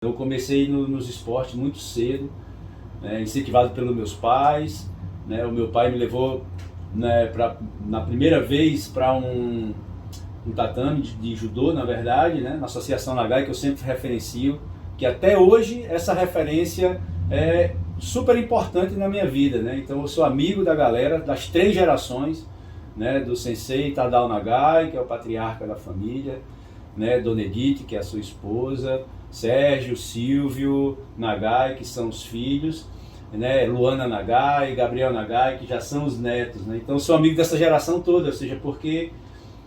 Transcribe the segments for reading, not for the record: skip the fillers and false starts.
Eu comecei nos esportes muito cedo, né, incentivado pelos meus pais, né, o meu pai me levou, né, na primeira vez para um tatame de judô, na verdade, né, na Associação Nagai, que eu sempre referencio, que até hoje essa referência é super importante na minha vida, né? Então eu sou amigo da galera, das 3 gerações, né, do Sensei Tadao Nagai, que é o patriarca da família, né, Dona Edith, que é a sua esposa, Sérgio, Silvio Nagai, que são os filhos, né, Luana Nagai, Gabriel Nagai, que já são os netos, né? Então eu sou amigo dessa geração toda, ou seja, porque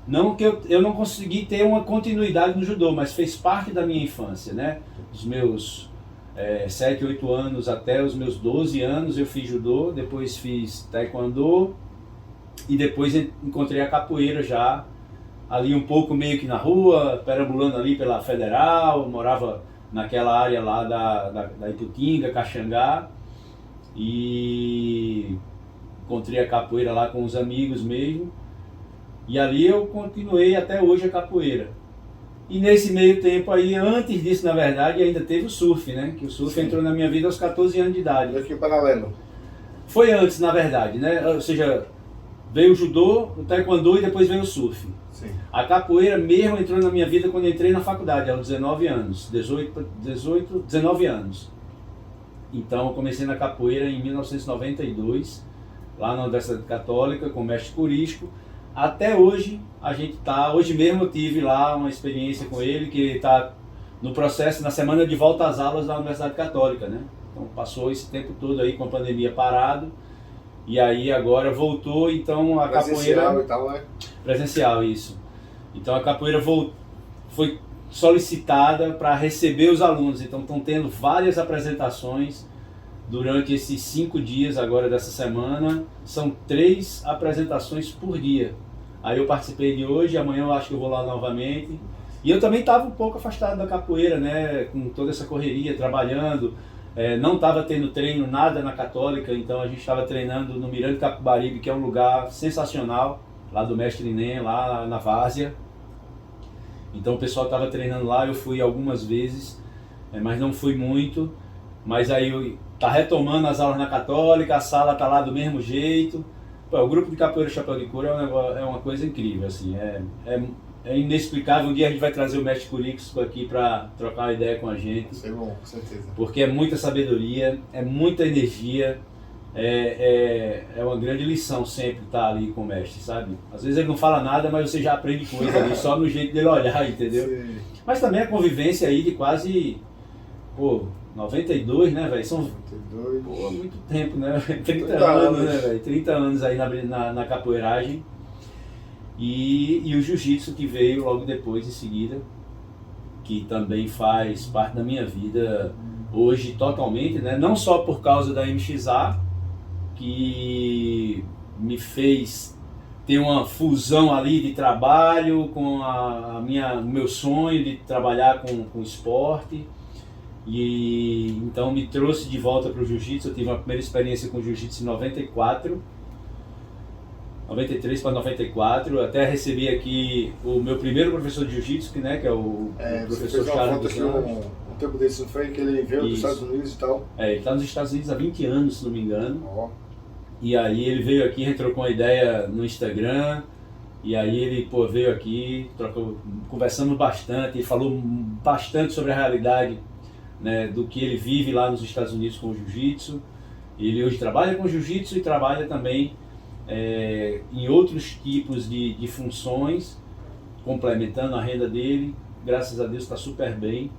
não que eu não consegui ter uma continuidade no judô, mas fez parte da minha infância, né? Os meus 7, 8 anos até os meus 12 anos eu fiz judô, depois fiz taekwondo e depois encontrei a capoeira já ali um pouco meio que na rua, perambulando ali pela Federal, morava naquela área lá da Iputinga, Caxangá, e encontrei a capoeira lá com os amigos mesmo, e ali eu continuei até hoje a capoeira. E nesse meio tempo aí, antes disso, na verdade, ainda teve o surf, né? Que o surf entrou na minha vida aos 14 anos de idade. E aqui o paralelo? Foi antes, na verdade, né? Ou seja, veio o judô, o taekwondo e depois veio o surf. Sim. A capoeira mesmo entrou na minha vida quando eu entrei na faculdade, aos 19 anos, 19 anos. Então eu comecei na capoeira em 1992, lá na Universidade Católica, com o mestre Curisco. Até hoje, a gente tá, hoje mesmo eu tive lá uma experiência com ele, que está no processo, na semana de volta às aulas da Universidade Católica, né? Então passou esse tempo todo aí com a pandemia parado, e aí agora voltou, então a Presencial capoeira... e tal, né? Presencial, isso. Então a capoeira foi solicitada para receber os alunos, então estão tendo várias apresentações durante esses 5 dias agora dessa semana, são 3 apresentações por dia. Aí eu participei de hoje, amanhã eu acho que eu vou lá novamente. E eu também estava um pouco afastado da capoeira, né, com toda essa correria, trabalhando, não estava tendo treino nada na Católica, então a gente estava treinando no Mirante Capibaribe, que é um lugar sensacional, lá do Mestre Inem, lá na Várzea. Então o pessoal estava treinando lá, eu fui algumas vezes, mas não fui muito. Mas aí tá retomando as aulas na Católica, a sala tá lá do mesmo jeito. Pô, o grupo de capoeira Chapéu de Couro é uma coisa incrível, assim, é inexplicável. Um dia a gente vai trazer o mestre Curixo aqui para trocar uma ideia com a gente. Isso é bom, com certeza. Porque é muita sabedoria, é muita energia, é uma grande lição sempre estar ali com o mestre, sabe? Às vezes ele não fala nada, mas você já aprende coisa ali, só no jeito dele olhar, entendeu? Sim. Mas também a convivência aí de quase, 92, né, velho? São 92. muito tempo, né? 30 30 anos, anos. né, velho? 30 anos aí na capoeiragem. E o jiu-jitsu que veio logo depois, em seguida, que também faz parte da minha vida hoje totalmente, né? Não só por causa da MXA, que me fez ter uma fusão ali de trabalho com o meu sonho de trabalhar com esporte, e então me trouxe de volta para o jiu-jitsu. Eu tive uma primeira experiência com jiu-jitsu em 93 para 94, até recebi aqui o meu primeiro professor de jiu-jitsu, né, que é o Você professor fez uma Charles foto dos aqui Anjos. um tempo desse, não foi? Que ele veio dos Isso. Estados Unidos e tal. Ele está nos Estados Unidos há 20 anos, se não me engano. Ó. E aí ele veio aqui, a gente trocou uma ideia no Instagram, e aí ele veio aqui, conversamos bastante, ele falou bastante sobre a realidade, né, do que ele vive lá nos Estados Unidos com o jiu-jitsu. Ele hoje trabalha com jiu-jitsu e trabalha também em outros tipos de funções, complementando a renda dele. Graças a Deus está super bem.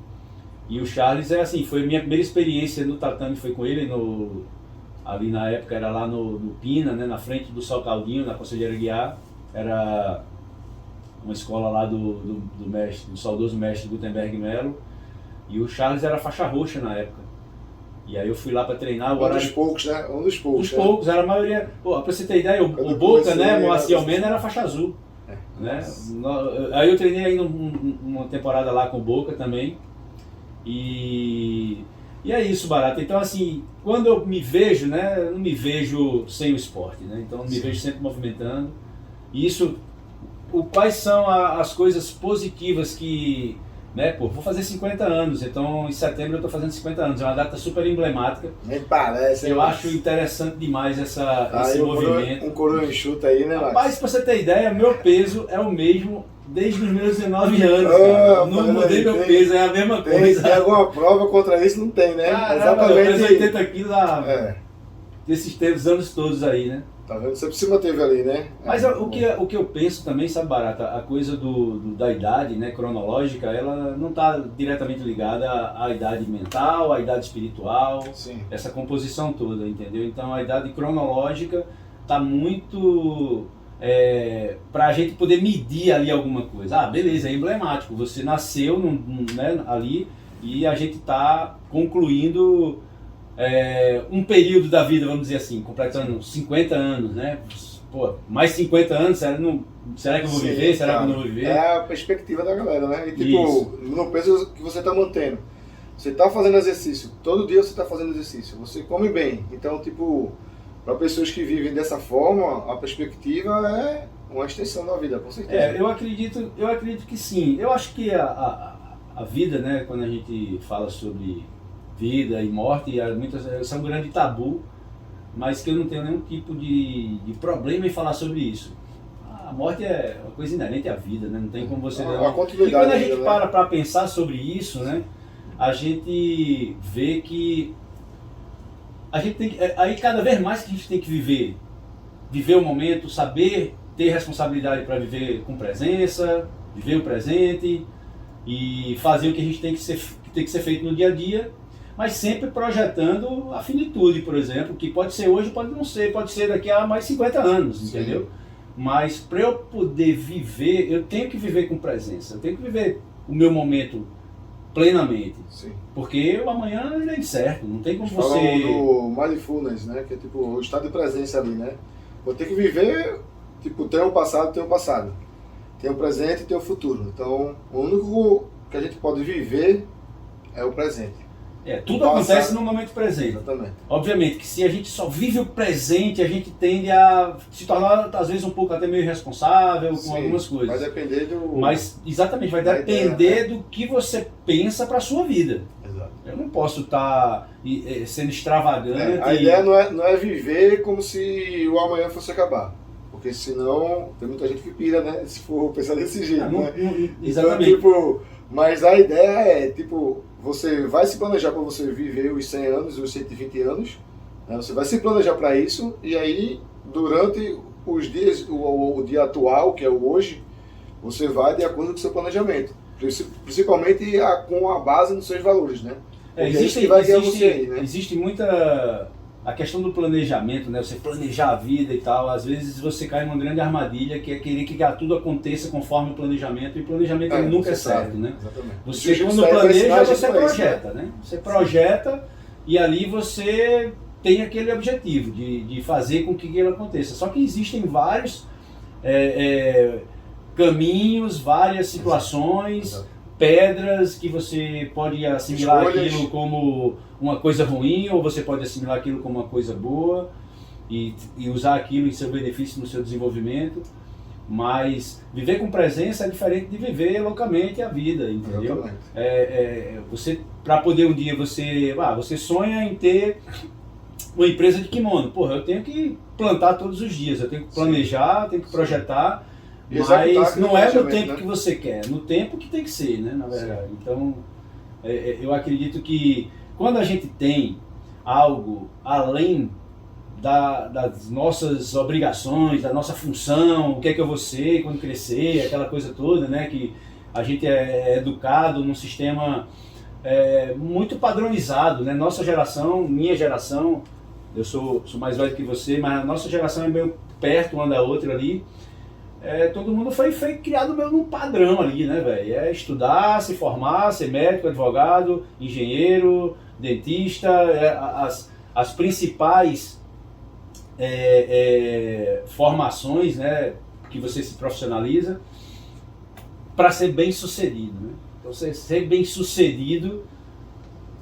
E o Charles foi a minha primeira experiência no tatame, foi com ele ali na época era lá no Pina, né, na frente do Sol Caldinho, na Conselheira Guiar. Era uma escola lá do saudoso mestre Gutenberg Melo. E o Charles era faixa roxa na época. E aí eu fui lá para treinar. Um dos poucos, né? Um dos poucos. Dos poucos, era a maioria. Pô, pra você ter ideia, o Boca, né, Moacir Almeida era faixa azul. Né? Aí eu treinei ainda uma temporada lá com o Boca também. E é isso, Barata. Então, assim, quando eu me vejo, né, eu não me vejo sem o esporte, né? Então eu me vejo sempre movimentando. E isso, quais são as coisas positivas que né? Pô, vou fazer 50 anos, então em setembro eu estou fazendo 50 anos, é uma data super emblemática. Nem parece. Eu acho interessante demais esse movimento. Um coroa enxuta aí, né, Max? Rapaz, pra você ter ideia, meu peso é o mesmo desde os meus 19 anos, cara. Não mudei meu peso, é a mesma coisa. Tem alguma prova contra isso? Não tem, né? Caramba, Exatamente. Eu 80 quilos desses anos todos aí, né? Tá vendo? Você se manteve ali, né? Mas o que eu penso também, sabe, Barata, a coisa da idade, né, cronológica, ela não está diretamente ligada à idade mental, à idade espiritual, Sim. Essa composição toda, entendeu? Então a idade cronológica está muito para a gente poder medir ali alguma coisa. Ah, beleza, é emblemático, você nasceu né, ali e a gente está concluindo um período da vida, vamos dizer assim, completando 50 anos, né? Pô, mais 50 anos, será que eu vou viver? Será que eu não vou viver? É a perspectiva da galera, né? E tipo, no peso que você está mantendo. Você está fazendo exercício, todo dia você está fazendo exercício, você come bem. Então, tipo, para pessoas que vivem dessa forma, a perspectiva é uma extensão da vida, com certeza. Eu acredito que sim. Eu acho que a vida, né, quando a gente fala sobre vida e morte, muitas são um grande tabu, mas que eu não tenho nenhum tipo de problema em falar sobre isso. A morte é uma coisa inerente à vida, né? Não tem como você... E quando a gente para pensar sobre isso, né, a gente vê que a gente tem que, aí cada vez mais que a gente tem que viver o momento, saber ter responsabilidade para viver com presença, viver o presente e fazer o que a gente tem que ser feito no dia a dia, mas sempre projetando a finitude, por exemplo, que pode ser hoje, pode não ser, pode ser daqui a mais 50 anos, sim, entendeu? Mas para eu poder viver, eu tenho que viver com presença, eu tenho que viver o meu momento plenamente, sim, porque o amanhã é incerto, não tem como você... você... do mindfulness, né, que é tipo o estado de presença ali, né? Vou ter que viver, tipo, tem o passado, tem o presente e tem o futuro. Então, o único que a gente pode viver é o presente. Tudo acontece no momento presente. Exatamente. Obviamente que se a gente só vive o presente, a gente tende a se tornar, às vezes, um pouco até meio irresponsável com algumas coisas. Vai depender do... Mas, exatamente, vai depender do que você pensa para a sua vida. Exato. Eu não posso estar sendo extravagante. A ideia não é viver como se o amanhã fosse acabar. Porque senão, tem muita gente que pira, né? Se for pensar desse jeito, né? Exatamente. Então, tipo, mas a ideia é, tipo, você vai se planejar para você viver os 100 anos, os 120 anos, né? Você vai se planejar para isso, e aí, durante os dias, o dia atual, que é o hoje, você vai de acordo com o seu planejamento. Principalmente com a base nos seus valores, né? Existe muita... A questão do planejamento, né? Você planejar a vida e tal, às vezes você cai numa grande armadilha que é querer que tudo aconteça conforme o planejamento, e o planejamento nunca é certo, né? Exatamente. Você quando planeja, você projeta, né? Você projeta e ali você tem aquele objetivo de fazer com que aquilo aconteça. Só que existem vários caminhos, várias situações, pedras que você pode assimilar aquilo como uma coisa ruim, ou você pode assimilar aquilo como uma coisa boa e usar aquilo em seu benefício no seu desenvolvimento. Mas viver com presença é diferente de viver loucamente a vida, entendeu? Você, para poder um dia você sonha em ter uma empresa de kimono. Porra, eu tenho que plantar todos os dias, eu tenho que planejar, tenho que projetar. Mas não é no tempo que você quer, no tempo que tem que ser, né, na verdade. Então, eu acredito que quando a gente tem algo além das nossas obrigações, da nossa função, o que é que eu vou ser quando crescer, aquela coisa toda, né, que a gente é educado num sistema muito padronizado, né, nossa geração, minha geração, eu sou mais velho que você, mas a nossa geração é meio perto uma da outra ali. Todo mundo foi criado meio num padrão ali, né, velho? É estudar, se formar, ser médico, advogado, engenheiro, dentista, as principais formações, né, que você se profissionaliza para ser bem sucedido, né? Então, ser bem sucedido,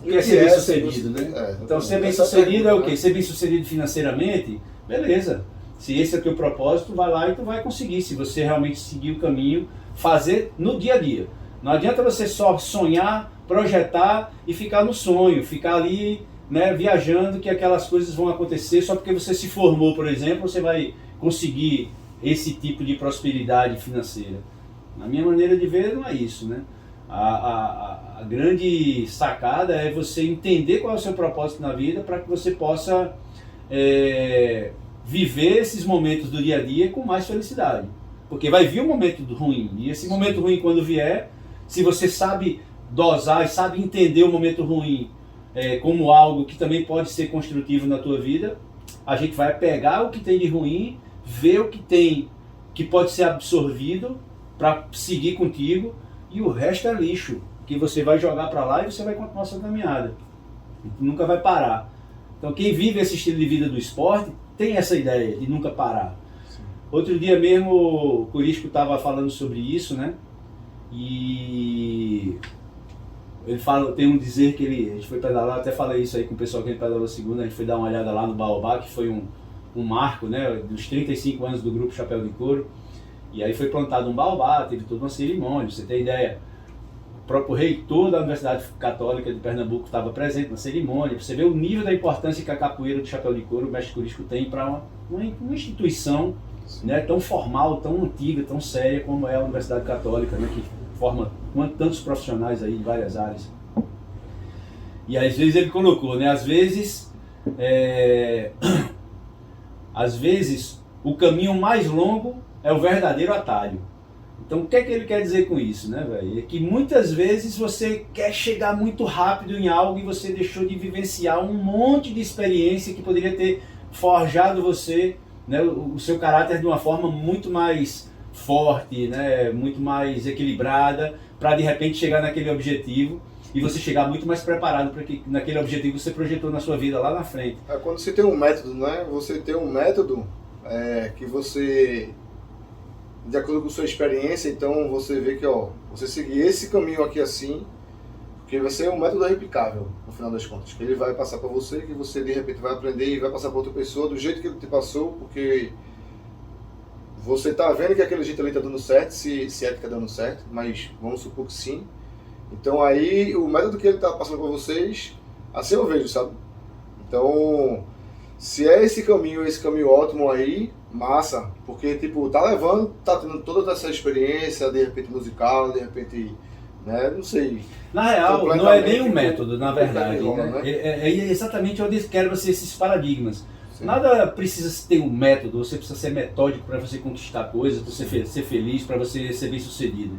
o que é ser bem sucedido, né? Então, ser bem sucedido é o quê? Ser bem sucedido financeiramente? Beleza. Se esse é o teu propósito, vai lá e tu vai conseguir, se você realmente seguir o caminho, fazer no dia a dia. Não adianta você só sonhar, projetar e ficar no sonho, ficar ali, né, viajando que aquelas coisas vão acontecer só porque você se formou, por exemplo, você vai conseguir esse tipo de prosperidade financeira. Na minha maneira de ver, não é isso, né? A grande sacada é você entender qual é o seu propósito na vida para que você possa viver esses momentos do dia a dia com mais felicidade. Porque vai vir um momento ruim, e esse momento ruim quando vier, se você sabe dosar e sabe entender o momento ruim como algo que também pode ser construtivo na tua vida, a gente vai pegar o que tem de ruim, ver o que tem que pode ser absorvido para seguir contigo, e o resto é lixo, que você vai jogar para lá e você vai continuar sua caminhada. Nunca vai parar. Então quem vive esse estilo de vida do esporte tem essa ideia de nunca parar. Sim. Outro dia mesmo o Curisco estava falando sobre isso, né? E ele fala, tem um dizer que a gente foi pedalar, até falei isso aí com o pessoal que a gente pedalou segunda, a gente foi dar uma olhada lá no Baobá, que foi um marco, né, dos 35 anos do grupo Chapéu de Couro. E aí foi plantado um baobá, teve toda uma cerimônia, pra você ter ideia. O próprio reitor da Universidade Católica de Pernambuco estava presente na cerimônia. Pra você ver o nível da importância que a capoeira do Chapéu de Couro, o mestre Curisco, tem para uma instituição, né, tão formal, tão antiga, tão séria como é a Universidade Católica, né, que forma tantos profissionais aí de várias áreas. E às vezes ele colocou, né, às vezes o caminho mais longo é o verdadeiro atalho. Então o que é que ele quer dizer com isso, né, velho? É que muitas vezes você quer chegar muito rápido em algo e você deixou de vivenciar um monte de experiência que poderia ter forjado você, né, o seu caráter de uma forma muito mais forte, né, muito mais equilibrada, para de repente chegar naquele objetivo e você chegar muito mais preparado para que naquele objetivo que você projetou na sua vida lá na frente. Quando você tem um método, né? Você tem um método que você, de acordo com a sua experiência, então você vê que, ó, você seguir esse caminho aqui assim, porque vai ser um método replicável, no final das contas, que ele vai passar para você, que você de repente vai aprender e vai passar para outra pessoa do jeito que ele te passou, porque você está vendo que aquele jeito ali está dando certo, se é que está dando certo, mas vamos supor que sim. Então aí o método que ele está passando para vocês, assim eu vejo, sabe? Então, se é esse caminho ótimo aí, massa, porque tipo, tá levando, tá tendo toda essa experiência, de repente musical, de repente, né, não sei. Na real, não é nem um método, na verdade, né? É exatamente onde quebra-se esses paradigmas. Sim. Nada precisa ter um método, você precisa ser metódico para você conquistar coisas, para você ser feliz, para você ser bem sucedido.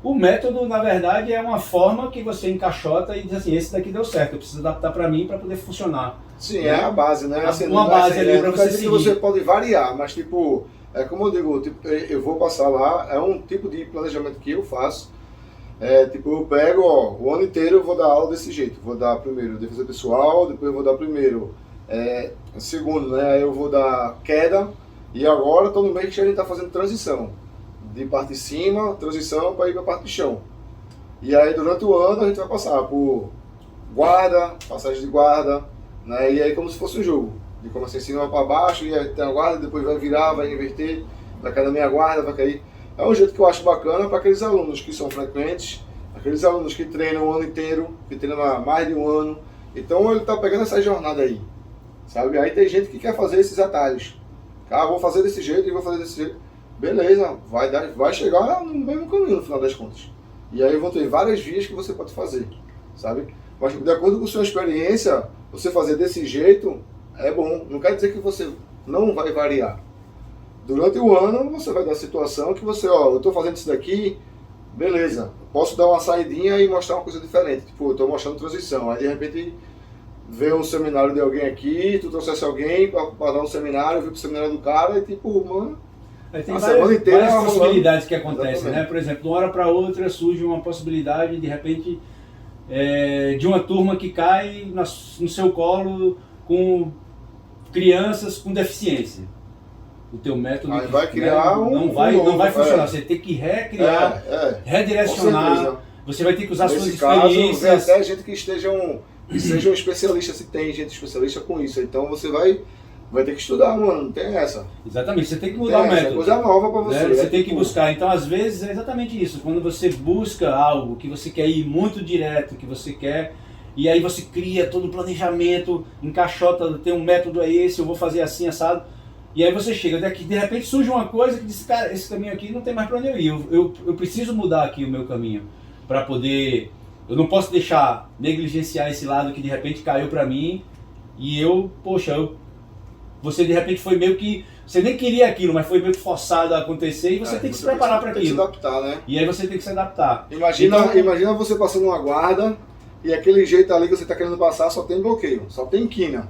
O método, na verdade, é uma forma que você encaixota e diz assim, esse daqui deu certo, eu preciso adaptar para mim para poder funcionar. Sim, é a base, né? Assim, uma base ali para você seguir. Você pode variar, mas tipo, como eu digo, tipo, eu vou passar lá, é um tipo de planejamento que eu faço. Tipo, eu pego, ó, o ano inteiro eu vou dar aula desse jeito. Vou dar primeiro defesa pessoal, depois eu vou dar primeiro segundo, né? Aí eu vou dar queda, e agora estou no meio que a gente está fazendo transição. De parte de cima, transição para ir para a parte de chão. E aí durante o ano a gente vai passar por guarda, passagem de guarda, né? E aí como se fosse um jogo. De começar em cima para baixo, e aí tem a guarda, depois vai virar, vai inverter, vai cair na minha guarda, vai cair. É um jeito que eu acho bacana para aqueles alunos que são frequentes, aqueles alunos que treinam o ano inteiro, que treinam há mais de um ano. Então ele está pegando essa jornada aí, sabe? Aí tem gente que quer fazer esses atalhos. Vou fazer desse jeito e vou fazer desse jeito. Beleza, vai chegar no mesmo caminho no final das contas. E aí vão ter várias vias que você pode fazer, sabe? Mas de acordo com a sua experiência, você fazer desse jeito é bom. Não quer dizer que você não vai variar. Durante o ano, você vai dar a situação que você, ó, eu estou fazendo isso daqui, beleza. Posso dar uma saidinha e mostrar uma coisa diferente. Tipo, eu estou mostrando transição. Aí de repente vê um seminário de alguém aqui, tu trouxesse alguém para dar um seminário, eu vi pro seminário do cara e tipo, mano... Tem várias possibilidades que acontecem, né? Por exemplo, de uma hora para outra surge uma possibilidade, de repente, de uma turma que cai no seu colo com crianças com deficiência. O teu método vai criar não vai funcionar. Você tem que recriar, redirecionar. Você vai ter que usar suas experiências. Caso, até gente que sejam especialistas, se tem gente especialista com isso. Então você vai vai ter que estudar, mano, não tem essa. Exatamente, você tem que mudar o método. É coisa nova para você. Né? Você tem que buscar. Então, às vezes, é exatamente isso. Quando você busca algo que você quer ir muito direto, que você quer, e aí você cria todo o planejamento, encaixota, tem um método é esse, eu vou fazer assim, assado. E aí você chega daqui, de repente surge uma coisa que diz, cara, esse caminho aqui não tem mais para onde eu ir. Eu preciso mudar aqui o meu caminho para poder... Eu não posso deixar negligenciar esse lado que de repente caiu para mim e você de repente foi meio que... Você nem queria aquilo, mas foi meio que forçado a acontecer e você tem que se preparar para aquilo. Tem que se adaptar, né? E aí você tem que se adaptar. Imagina você passando uma guarda e aquele jeito ali que você está querendo passar só tem bloqueio, só tem quina.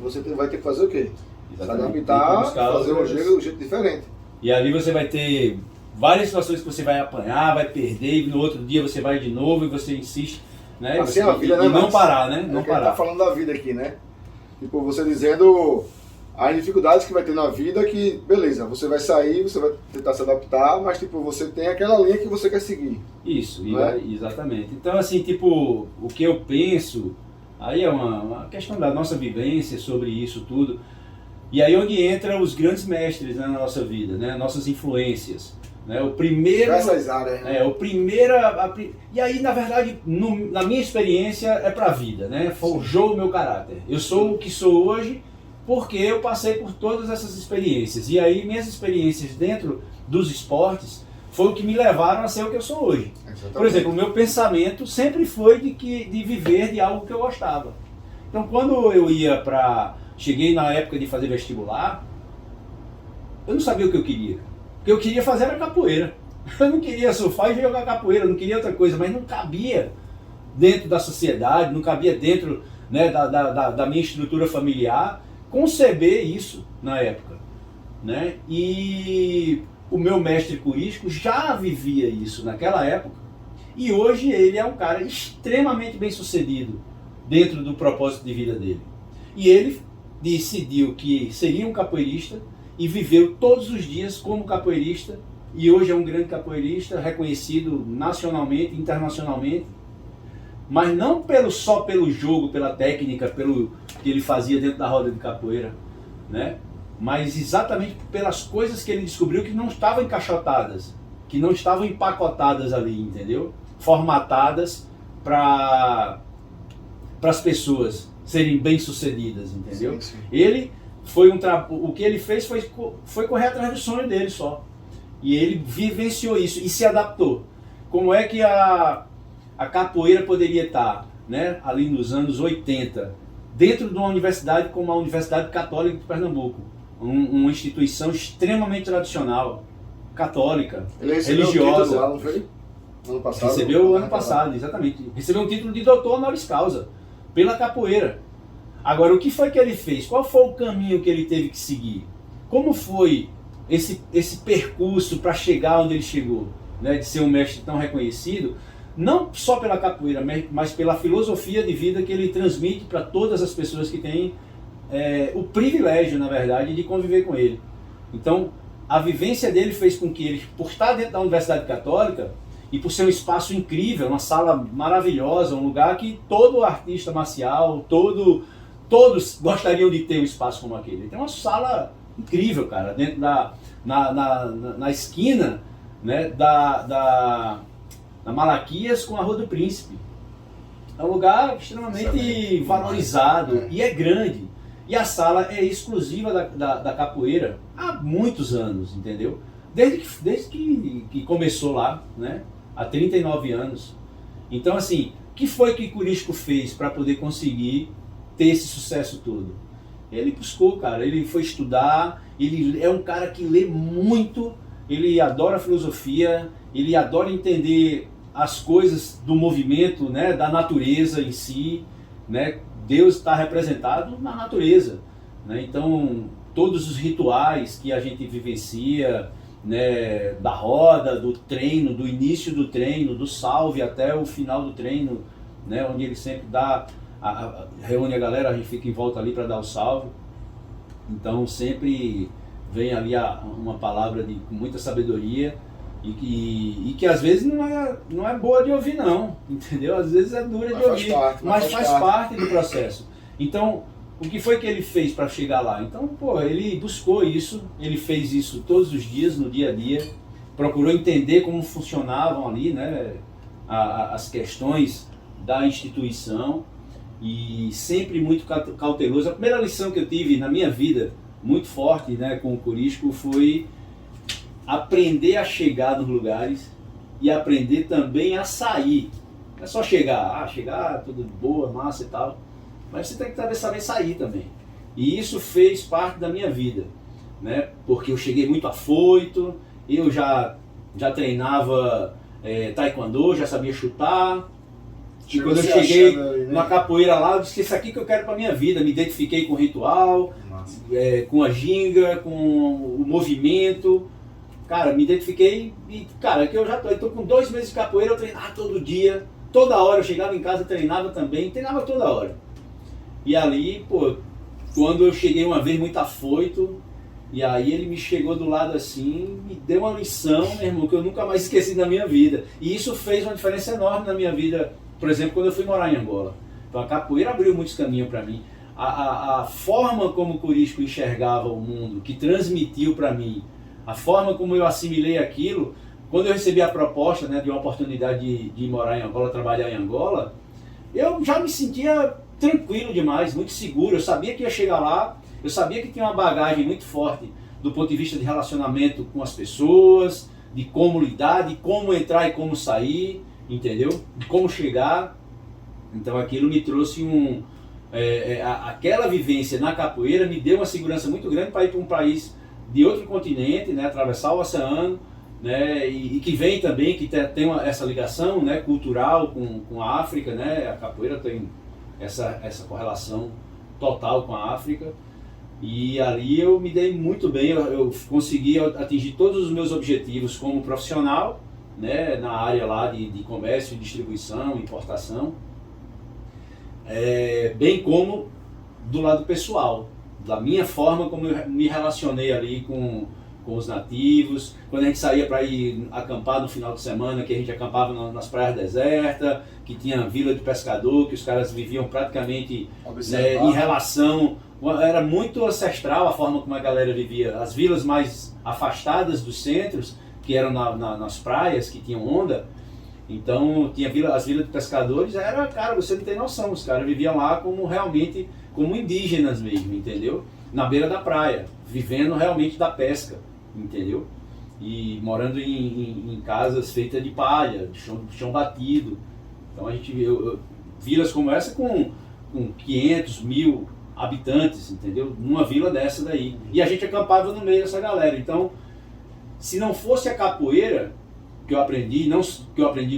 Você vai ter que fazer o quê? Exatamente. Se adaptar, fazer um jeito diferente. E ali você vai ter várias situações que você vai apanhar, vai perder, e no outro dia você vai de novo e você insiste, né? Assim é a vida, né? E não parar, né? Não parar. Tá falando da vida aqui, né? Tipo, você dizendo as dificuldades que vai ter na vida, que beleza, você vai sair, você vai tentar se adaptar, mas tipo, você tem aquela linha que você quer seguir. Isso, né? Exatamente. Então assim, tipo, o que eu penso, aí é uma questão da nossa vivência sobre isso tudo, e aí onde entra os grandes mestres, né, na nossa vida, né, nossas influências. Né, o primeiro... Essas áreas, né? O primeiro... E aí, na verdade, na minha experiência, é pra vida, né? Forjou o meu caráter. Eu sou o que sou hoje porque eu passei por todas essas experiências. E aí, minhas experiências dentro dos esportes foi o que me levaram a ser o que eu sou hoje. Exatamente. Por exemplo, o meu pensamento sempre foi de viver de algo que eu gostava. Então, quando eu cheguei na época de fazer vestibular, eu não sabia o que eu queria. O que eu queria fazer era capoeira. Eu não queria surfar e jogar capoeira, eu não queria outra coisa, mas não cabia dentro da sociedade, não cabia dentro, né, da minha estrutura familiar conceber isso na época. Né? E o meu mestre Curisco já vivia isso naquela época e hoje ele é um cara extremamente bem sucedido dentro do propósito de vida dele. E ele decidiu que seria um capoeirista e viveu todos os dias como capoeirista, e hoje é um grande capoeirista, reconhecido nacionalmente, internacionalmente, mas não só pelo jogo, pela técnica, pelo que ele fazia dentro da roda de capoeira, né? Mas exatamente pelas coisas que ele descobriu que não estavam encaixotadas, que não estavam empacotadas ali, entendeu? Formatadas para as pessoas serem bem-sucedidas, entendeu? Sim, sim. Ele... o que ele fez foi correr atrás do sonho dele só. E ele vivenciou isso e se adaptou. Como é que a capoeira poderia estar, né, ali nos anos 80, dentro de uma universidade como a Universidade Católica de Pernambuco, uma instituição extremamente tradicional, católica, religiosa. Lá, não foi? Ano passado? Recebeu ano passado, exatamente. Recebeu um título de doutor honoris causa pela capoeira. Agora, o que foi que ele fez? Qual foi o caminho que ele teve que seguir? Como foi esse percurso para chegar onde ele chegou? Né? De ser um mestre tão reconhecido, não só pela capoeira, mas pela filosofia de vida que ele transmite para todas as pessoas que têm o privilégio, na verdade, de conviver com ele. Então, a vivência dele fez com que ele, por estar dentro da Universidade Católica, e por ser um espaço incrível, uma sala maravilhosa, um lugar que todo artista marcial, todos gostariam de ter um espaço como aquele. Tem uma sala incrível, cara, dentro na esquina, né, da Malaquias com a Rua do Príncipe. É um lugar extremamente valorizado e é grande. E a sala é exclusiva da capoeira há muitos anos, entendeu? Desde que começou lá, né, há 39 anos. Então, assim, o que foi que Curisco fez para poder conseguir ter esse sucesso todo? Ele buscou, cara, ele foi estudar, ele é um cara que lê muito, ele adora filosofia, ele adora entender as coisas do movimento, né, da natureza em si, né? Deus está representado na natureza, né? Então, todos os rituais que a gente vivencia, né, da roda, do treino, do início do treino, do salve até o final do treino, né, onde ele sempre reúne a galera, a gente fica em volta ali para dar o salve. Então sempre vem ali uma palavra com muita sabedoria e que às vezes não é boa de ouvir não, entendeu? Às vezes é dura de ouvir, mas faz parte do processo. Então o que foi que ele fez para chegar lá? Então, pô, ele buscou isso, ele fez isso todos os dias, no dia a dia, procurou entender como funcionavam ali, né, as questões da instituição, e sempre muito cauteloso. A primeira lição que eu tive na minha vida, muito forte, né, com o Corisco, foi aprender a chegar nos lugares e aprender também a sair. Não é só chegar, tudo boa, massa e tal, mas você tem que saber sair também. E isso fez parte da minha vida, né, porque eu cheguei muito afoito, eu já treinava taekwondo, já sabia chutar. E quando eu cheguei na capoeira lá, eu disse: isso aqui que eu quero para minha vida. Me identifiquei com o ritual, com a ginga, com o movimento. Cara, me identifiquei e, cara, que eu tô com 2 meses de capoeira, eu treinava todo dia, toda hora. Eu chegava em casa, treinava também, treinava toda hora. E ali, pô, quando eu cheguei uma vez muito afoito, e aí ele me chegou do lado assim, me deu uma lição, meu irmão, que eu nunca mais esqueci na minha vida. E isso fez uma diferença enorme na minha vida. Por exemplo, quando eu fui morar em Angola. Então a capoeira abriu muitos caminhos para mim. A forma como o Corisco enxergava o mundo, que transmitiu para mim, a forma como eu assimilei aquilo, quando eu recebi a proposta, né, de uma oportunidade de morar em Angola, trabalhar em Angola, eu já me sentia tranquilo demais, muito seguro. Eu sabia que ia chegar lá, eu sabia que tinha uma bagagem muito forte do ponto de vista de relacionamento com as pessoas, de como lidar, de como entrar e como sair, entendeu? De como chegar. Então aquilo me trouxe aquela vivência na capoeira me deu uma segurança muito grande para ir para um país de outro continente, né, atravessar o oceano, né, e que vem também, que tem essa ligação, né, cultural com a África, né, a capoeira tem essa correlação total com a África. E ali eu me dei muito bem, eu consegui atingir todos os meus objetivos como profissional, né, na área lá de comércio, distribuição, importação, bem como do lado pessoal, da minha forma como eu me relacionei ali com os nativos, quando a gente saía para ir acampar no final de semana, que a gente acampava nas praias desertas, que tinha vila de pescador, que os caras viviam praticamente, né, em relação, era muito ancestral a forma como a galera vivia. As vilas mais afastadas dos centros, que eram nas praias, que tinham onda, então tinha as vilas de pescadores, cara, você não tem noção, os caras viviam lá como realmente, como indígenas mesmo, entendeu? Na beira da praia, vivendo realmente da pesca, entendeu? E morando em casas feitas de palha, de chão batido. Então a gente vilas como essa com 500, 1000 habitantes, entendeu? Numa vila dessa daí. E a gente acampava no meio dessa galera. Então, se não fosse a capoeira que eu aprendi,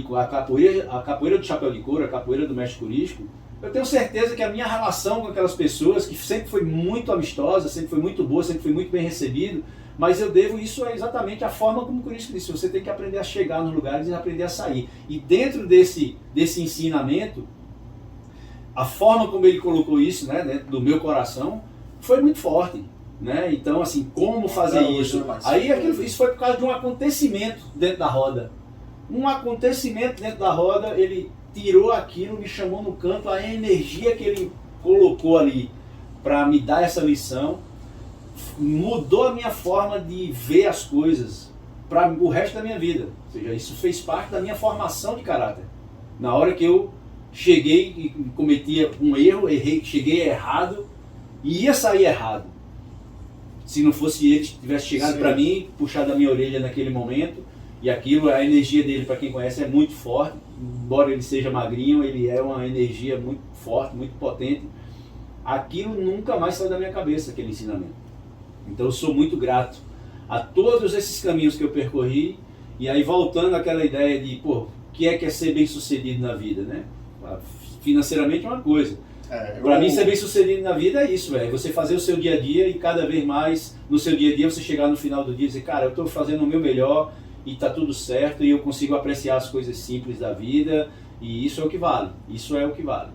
com a capoeira do chapéu de couro, a capoeira do mestre Corisco, eu tenho certeza que a minha relação com aquelas pessoas, que sempre foi muito amistosa, sempre foi muito boa, sempre foi muito bem recebido, mas eu devo isso exatamente à forma como o Corisco disse: você tem que aprender a chegar nos lugares e aprender a sair. E dentro desse ensinamento, a forma como ele colocou isso, né, dentro do meu coração, foi muito forte. Né? Então, assim, como fazer isso? Aí isso foi por causa de um acontecimento dentro da roda. Um acontecimento dentro da roda, ele tirou aquilo, me chamou no canto, a energia que ele colocou ali para me dar essa lição, mudou a minha forma de ver as coisas para o resto da minha vida. Ou seja, isso fez parte da minha formação de caráter. Na hora que eu cheguei e cometia um erro, cheguei errado e ia sair errado. Se não fosse ele que tivesse chegado para mim, puxado a minha orelha naquele momento, e aquilo, a energia dele, para quem conhece, é muito forte. Embora ele seja magrinho, ele é uma energia muito forte, muito potente. Aquilo nunca mais saiu da minha cabeça, aquele ensinamento. Então eu sou muito grato a todos esses caminhos que eu percorri. E aí, voltando àquela ideia de, o que é ser bem sucedido na vida, né? Financeiramente é uma coisa. Para mim, ser bem sucedido na vida é isso, você fazer o seu dia a dia e cada vez mais no seu dia a dia você chegar no final do dia e dizer: cara, eu estou fazendo o meu melhor e está tudo certo e eu consigo apreciar as coisas simples da vida, e isso é o que vale, isso é o que vale.